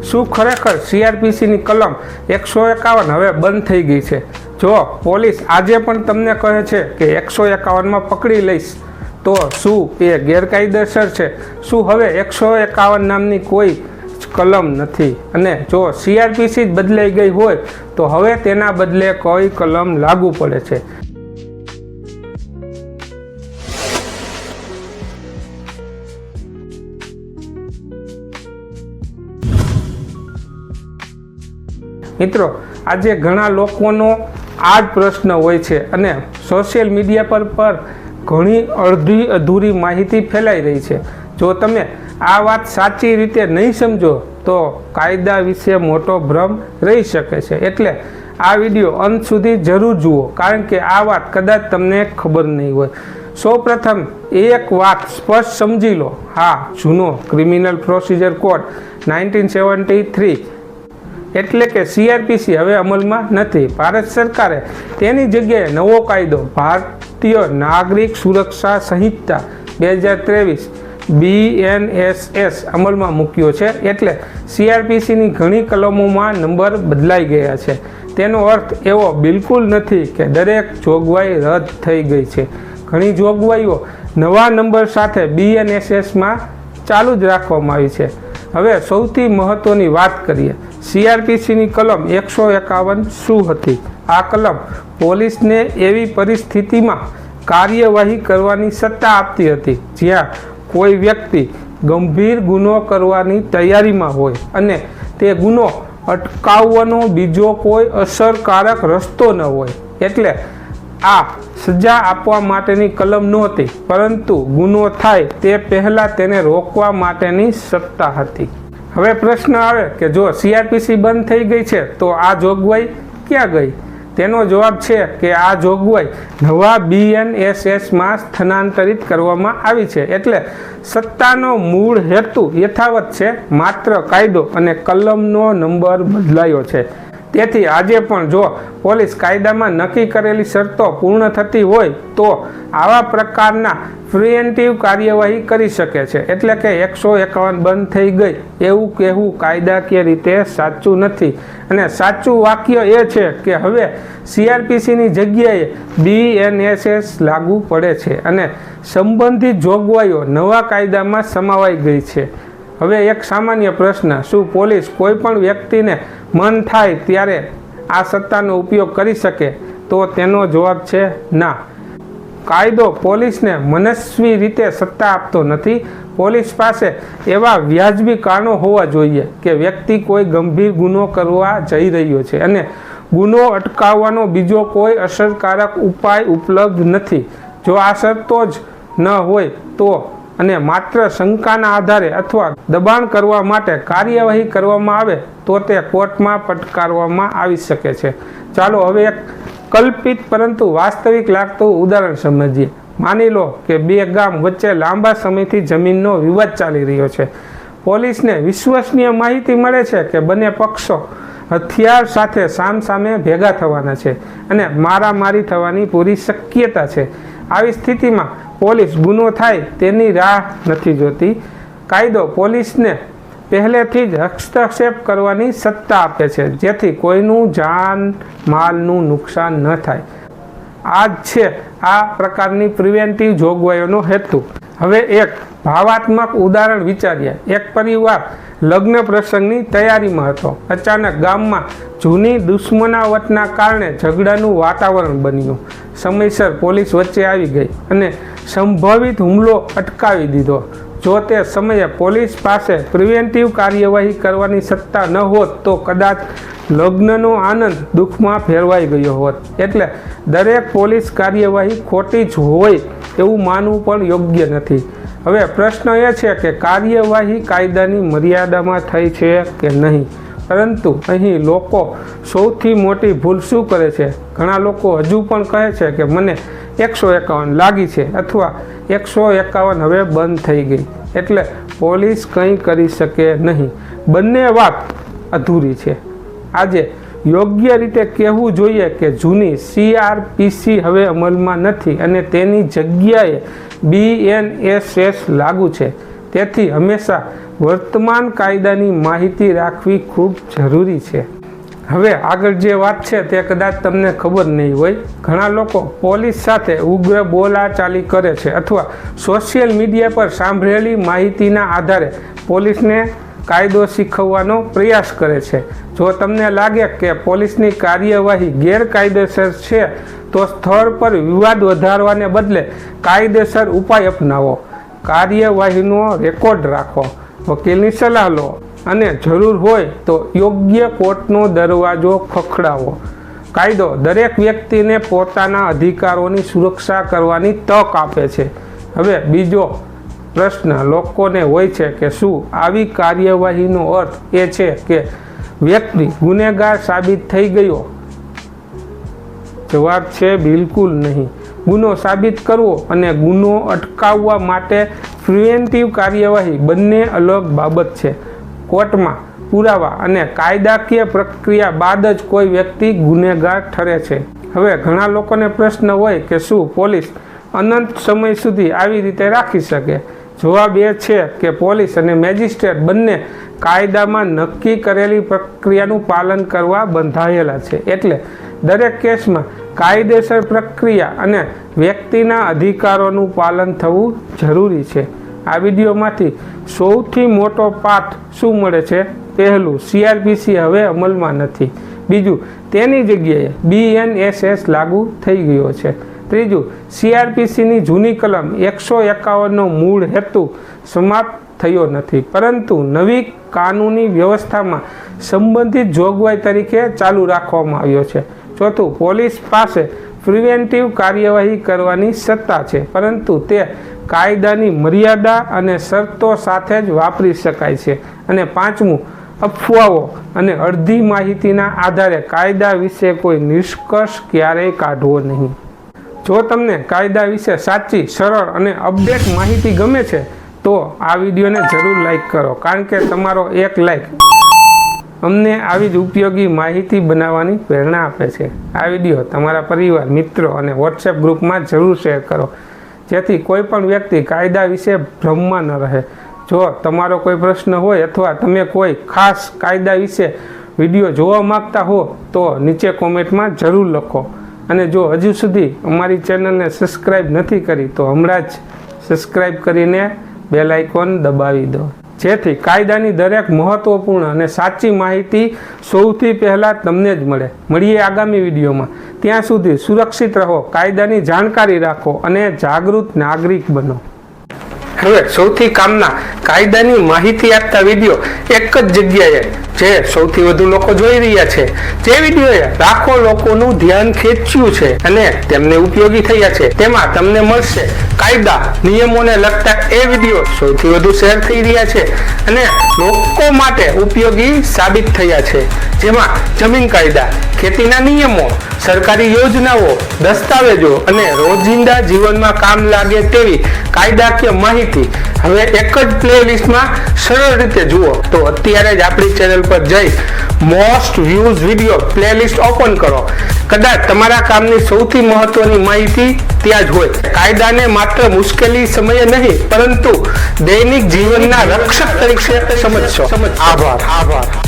શું ખરેખર CRPCની કલમ 151 હવે બંધ થઈ ગઈ છે? જો પોલીસ આજે પણ તમને કહે છે કે 151માં પકડી લઈશ, તો શું એ ગેરકાયદેસર છે? શું હવે 151 નામની કોઈ કલમ નથી? અને જો CRPC જ બદલાઈ ગઈ હોય તો હવે તેના બદલે કઈ કલમ લાગુ પડે છે? મિત્રો, આજે ઘણા લોકોનો આ જ પ્રશ્ન હોય છે અને સોશિયલ મીડિયા પર ઘણી અડધી અધૂરી માહિતી ફેલાઈ રહી છે. જો તમે આ વાત સાચી રીતે નહીં સમજો તો કાયદા વિશે મોટો ભ્રમ રહી શકે છે. એટલે આ વિડીયો અંત સુધી જરૂર જુઓ, કારણ કે આ વાત કદાચ તમને ખબર નહીં હોય. સૌપ્રથમ એક વાત સ્પષ્ટ સમજી લો. હા, જૂનો ક્રિમિનલ પ્રોસિજર કોડ 1973 એટલે કે CRPC હવે અમલમાં નથી. ભારત સરકારે તેની જગ્યાએ નવો કાયદો ભારતીય નાગરિક સુરક્ષા સંહિતા 2023 BNSS અમલમાં મૂક્યો છે. એટલે CRPCની ઘણી કલમોમાં નંબર બદલાઈ ગયા છે. તેનો અર્થ એવો બિલકુલ નથી કે દરેક જોગવાઈ રદ થઈ ગઈ છે. ઘણી જોગવાઈઓ નવા નંબર સાથે BNSSમાં ચાલુ જ રાખવામાં આવી છે. હવે સૌથી મહત્વની વાત કરીએ. CRPCની કલમ 151 શું હતી? આ કલમ પોલીસને એવી પરિસ્થિતિમાં કાર્યવાહી કરવાની સત્તા આપતી હતી જ્યાં કોઈ વ્યક્તિ ગંભીર ગુનો કરવાની તૈયારીમાં હોય અને તે ગુનો અટકાવવાનો બીજો કોઈ અસરકારક રસ્તો ન હોય. એટલે આ સજા આપવા માટેની કલમ નહોતી, પરંતુ ગુનો થાય તે પહેલાં તેને રોકવા માટેની સત્તા હતી. હવે પ્રશ્ન આવે કે જો CRPC બંધ થઈ ગઈ છે તો આ જોગવાઈ ક્યાં ગઈ? તેનો જવાબ છે કે આ જોગવાઈ નવા BNSSમાં સ્થાનાંતરિત કરવામાં આવી છે. એટલે સત્તાનો મૂળ હેતુ યથાવત છે, માત્ર કાયદો અને કલમનો નંબર બદલાયો છે. તેથી આજે પણ જો પોલીસ કાયદામાં નક્કી કરેલી શરતો પૂર્ણ થતી હોય તો આવા પ્રકારના પ્રિવેન્ટિવ કાર્યવાહી કરી શકે છે. એટલે કે 151 બંધ થઈ ગઈ એવું કહેવું કાયદાકીય રીતે સાચું નથી. અને સાચું વાક્ય એ છે કે હવે CRPCની જગ્યાએ BNSS લાગુ પડે છે અને સંબંધિત જોગવાઈઓ નવા કાયદામાં સમાવાઈ ગઈ છે. હવે એક સામાન્ય પ્રશ્ન: શું પોલીસ કોઈ પણ વ્યક્તિને મન થાય ત્યારે આ સત્તાનો ઉપયોગ કરી શકે? તો તેનો જવાબ છે ના. કાયદો પોલીસને મનસ્વી રીતે સત્તા આપતો નથી. પોલીસ પાસે એવા વ્યાજબી કારણો હોવા જોઈએ કે વ્યક્તિ કોઈ ગંભીર ગુનો કરવા જઈ રહ્યો છે અને ગુનો અટકાવવાનો બીજો કોઈ અસરકારક ઉપાય ઉપલબ્ધ નથી. જો આ શરતો જ ન હોય તો અને માત્ર શંકાના આધારે અથવા દબાણ કરવા માટે કાર્યવાહી કરવામાં આવે તો તે કોર્ટમાં ફટકારવામાં આવી શકે છે. ચાલો હવે એક કલ્પિત પરંતુ વાસ્તવિક લાગતું ઉદાહરણ સમજીએ. માની લો કે બે ગામ વચ્ચે લાંબા સમયથી જમીનનો વિવાદ ચાલી રહ્યો છે. પોલીસને વિશ્વસનીય માહિતી મળે છે કે બંને પક્ષો હથિયાર સાથે સામસામે ભેગા થવાના છે અને મારામારી થવાની પૂરી શક્યતા છે. આવી સ્થિતિમાં પોલીસ ગુનો થાય તેની રાહ નથી જોતી. કાયદો પોલીસને પહેલેથી જ હસ્તક્ષેપ કરવાની સત્તા આપે છે જેથી કોઈનું જાન માલનું નુકસાન ન થાય. આ જ છે આ પ્રકારની પ્રિવેન્ટિવ જોગવાઈઓનો હેતુ. હવે એક ભાવાત્મક ઉદાહરણ વિચારીએ. એક પરિવાર લગ્ન પ્રસંગની તૈયારીમાં હતો. અચાનક ગામમાં જૂની દુશ્મનાવટના કારણે ઝઘડાનું વાતાવરણ બન્યું. સમયસર પોલીસ વચ્ચે આવી ગઈ અને સંભવિત હુમલો અટકાવી દીધો. જો તે સમયે પોલીસ પાસે પ્રિવેન્ટિવ કાર્યવાહી કરવાની સત્તા ન હોત તો કદાચ લગ્નનો આનંદ દુઃખમાં ફેરવાઈ ગયો હોત. એટલે દરેક પોલીસ કાર્યવાહી ખોટી જ હોય એવું માનવું પણ યોગ્ય નથી. હવે પ્રશ્ન એ છે કે કાર્યવાહી કાયદાની મર્યાદામાં થઈ છે કે નહીં. પરંતુ અહીં લોકો સૌથી મોટી ભૂલ શું કરે છે? ઘણા લોકો હજુ પણ કહે છે કે મને 151 લાગી છે અથવા 151 હવે બંધ થઈ ગઈ એટલે પોલીસ કંઈ કરી શકે નહીં. બંને વાત અધૂરી છે. આજે યોગ્ય રીતે કહેવું જોઈએ કે જૂની CRPC હવે અમલમાં નથી અને તેની જગ્યાએ BNSS લાગુ છે. તેથી હંમેશા વર્તમાન કાયદાની માહિતી રાખવી ખૂબ જરૂરી છે. હવે આગળ જે વાત છે તે કદાચ તમને ખબર નહીં હોય. ઘણા લોકો પોલીસ સાથે ઉગ્ર બોલાચાલી કરે છે અથવા સોશિયલ મીડિયા પર સાંભળેલી માહિતીના આધારે પોલીસને કાયદો શીખવવાનો પ્રયાસ કરે છે. જો તમને લાગે કે પોલીસની કાર્યવાહી ગેરકાયદેસર છે તો સ્થળ પર વિવાદ વધારવાને બદલે કાયદેસર ઉપાય અપનાવો. કાર્યવાહીનો રેકોર્ડ રાખો, વકીલની સલાહ લો અને જરૂર હોય તો યોગ્ય કોર્ટનો દરવાજો ખખડાવો. કાયદો દરેક વ્યક્તિને પોતાના અધિકારોની સુરક્ષા કરવાની તક આપે છે. હવે બીજો પ્રશ્ન લોકોને હોય છે કે શું આવી કાર્યવાહીનો અર્થ એ છે કે વ્યક્તિ ગુનેગાર સાબિત થઈ ગયો? જવાબ છે બિલકુલ નહીં. ગુનો સાબિત કરવો અને ગુનો અટકાવવા માટે પ્રિવેન્ટિવ કાર્યવાહી બંને અલગ બાબત છે. કોર્ટમાં પુરાવા અને કાયદાકીય પ્રક્રિયા બાદ જ કોઈ વ્યક્તિ ગુનેગાર ઠરે છે. હવે ઘણા લોકોને પ્રશ્ન હોય કે શું પોલીસ અનંત સમય સુધી આવી રીતે રાખી શકે? જવાબ એ છે કે પોલીસ અને મેજિસ્ટ્રેટ બંને કાયદામાં નક્કી કરેલી પ્રક્રિયાનું પાલન કરવા બંધાયેલા છે. એટલે દરેક કેસમાં કાયદેસર પ્રક્રિયા અને વ્યક્તિના અધિકારોનું પાલન થવું જરૂરી છે. આ વિડીયોમાંથી સૌથી મોટો પાઠ શું મળે છે? પહેલું, CRPC હવે અમલમાં નથી. બીજું, તેની જગ્યાએ BNSS લાગુ થઈ ગયો છે. ત્રીજું, CRPCની જૂની કલમ 151નો મૂળ હેતુ સમાપ્ત થયો નથી, પરંતુ નવી કાનૂની વ્યવસ્થામાં સંબંધિત જોગવાઈ તરીકે ચાલુ રાખવામાં આવ્યો છે. ચોથું, પોલીસ પાસે પ્રિવેન્ટિવ કાર્યવાહી કરવાની સત્તા છે, પરંતુ તે કાયદાની મર્યાદા અને શરતો સાથે જ વાપરી શકાય છે. અને પાંચમું, અફવાઓ અને અડધી માહિતીના આધારે કાયદા વિશે કોઈ નિષ્કર્ષ ક્યારેય કાઢવો નહીં. જો તમને કાયદા વિશે સાચી, સરળ અને અપડેટ માહિતી ગમે છે તો આ વિડીયોને જરૂર લાઈક કરો, કારણ કે તમારો એક લાઈક અમને આવી જ ઉપયોગી માહિતી બનાવવાની પ્રેરણા આપે છે. આ વિડીયો તમારા પરિવાર, મિત્રો અને વોટ્સએપ ગ્રુપમાં જરૂર શેર કરો, જેથી કોઈ પણ વ્યક્તિ કાયદા વિશે ભ્રમમાં ન રહે. જો તમારો કોઈ પ્રશ્ન હોય અથવા તમે કોઈ ખાસ કાયદા વિશે વિડીયો જોવા માંગતા હો તો નીચે કોમેન્ટમાં જરૂર લખો. અને જો હજુ સુધી અમારી ચેનલને સબસ્ક્રાઈબ નથી કરી તો હમણાં જ સબસ્ક્રાઈબ કરીને બેલ આઇકોન દબાવી દો, જેથી કાયદાની દરેક મહત્વપૂર્ણ અને સાચી માહિતી સૌથી પહેલાં તમને જ મળે. મળીએ આગામી વિડીયોમાં. ત્યાં સુધી સુરક્ષિત રહો, કાયદાની જાણકારી રાખો અને જાગૃત નાગરિક બનો. હવે સૌથી કામના કાયદાની માહિતી આપતા વિડીયો એક જ જગ્યાએ જે સૌથી વધુ લોકો જોઈ રહ્યા છે, જે વિડીયોએ લાખો લોકોનું ધ્યાન ખેંચ્યું છે અને તેમને ઉપયોગી થયા છે, તેમાં તમને મળશે કાયદા નિયમોને લગતા એ વિડીયો સૌથી વધુ શેર થઈ રહ્યા છે અને લોકો માટે ઉપયોગી સાબિત થયા છે. જેમાં જમીન કાયદા, ખેતીના નિયમો, સરકારી યોજનાઓ, દસ્તાવેજો અને રોજિંદા જીવનમાં કામ લાગે તેવી કાયદાકીય માહિતી હવે એક જ પ્લેલિસ્ટમાં સરળ રીતે જુઓ. તો અત્યારે જ આપણી ચેનલ પર જઈ most views video playlist open કરો. કદાચ તમારા કામની સૌથી મહત્વની માહિતી ત્યાં જ હોય. કાયદાને માત્ર મુશ્કેલી સમયે નહીં, પરંતુ દૈનિક જીવનના રક્ષક તરીકે સમજશો. આભાર.